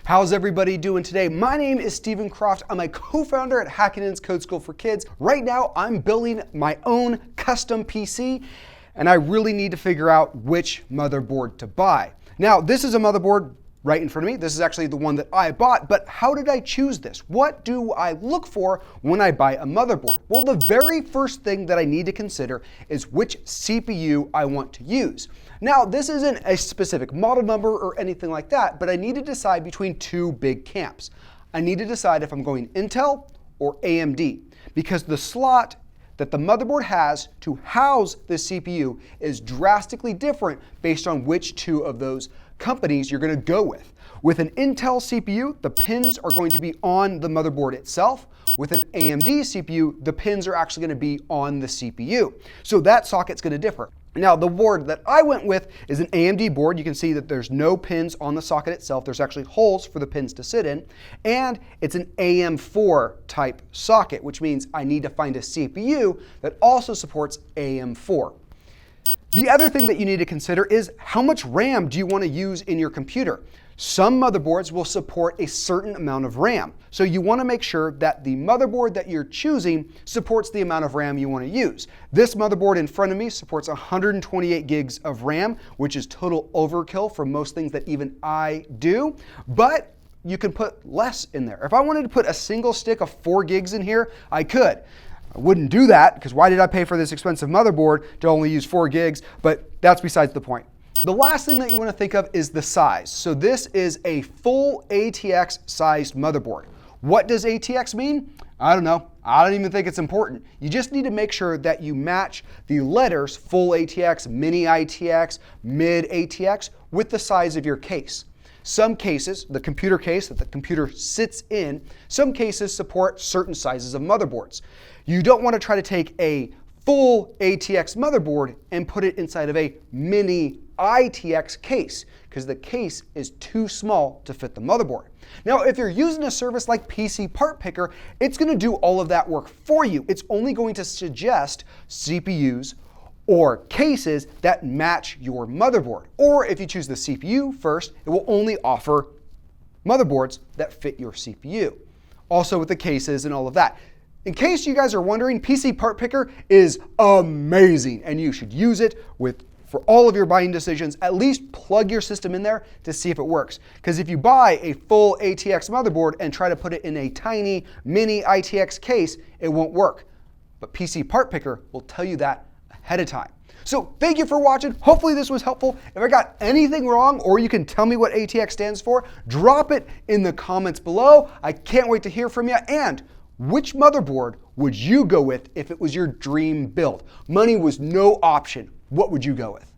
How's everybody doing today? My name is Stephen Croft. I'm a co-founder at Hackinon's Code School for Kids. Right now, I'm building my own custom PC, and I really need to figure out which motherboard to buy. Now, this is a motherboard right in front of me. This is actually the one that I bought, but how did I choose this? What do I look for when I buy a motherboard? Well, the very first thing that I need to consider is which CPU I want to use. Now, this isn't a specific model number or anything like that, but I need to decide between two big camps. I need to decide if I'm going Intel or AMD, because the slot that the motherboard has to house the CPU is drastically different based on which two of those companies you're going to go with. With an Intel CPU, the pins are going to be on the motherboard itself. With an AMD CPU, the pins are actually going to be on the CPU. So that socket's going to differ. Now, the board that I went with is an AMD board. You can see that there's no pins on the socket itself. There's actually holes for the pins to sit in. And it's an AM4 type socket, which means I need to find a CPU that also supports AM4. The other thing that you need to consider is how much RAM do you want to use in your computer? Some motherboards will support a certain amount of RAM. So you want to make sure that the motherboard that you're choosing supports the amount of RAM you want to use. This motherboard in front of me supports 128 gigs of RAM, which is total overkill for most things that even I do, but you can put less in there. If I wanted to put a single stick of 4 gigs in here, I could. I wouldn't do that, because why did I pay for this expensive motherboard to only use 4 gigs? But that's besides the point. The last thing that you want to think of is the size. So this is a full ATX sized motherboard. What does ATX mean? I don't know. I don't even think it's important. You just need to make sure that you match the letters full ATX, mini ATX, mid ATX with the size of your case. Some cases, the computer case that the computer sits in, some cases support certain sizes of motherboards. You don't want to try to take a full ATX motherboard and put it inside of a mini ITX case, because the case is too small to fit the motherboard. Now, if you're using a service like PC Part Picker, it's going to do all of that work for you. It's only going to suggest CPUs or cases that match your motherboard. Or if you choose the CPU first, it will only offer motherboards that fit your CPU. Also with the cases and all of that. In case you guys are wondering, PC Part Picker is amazing, and you should use it for all of your buying decisions. At least plug your system in there to see if it works. Because if you buy a full ATX motherboard and try to put it in a tiny mini ITX case, it won't work. But PC Part Picker will tell you that ahead of time. So thank you for watching. Hopefully this was helpful. If I got anything wrong, or you can tell me what ATX stands for, drop it in the comments below. I can't wait to hear from you. And which motherboard would you go with if it was your dream build? Money was no option. What would you go with?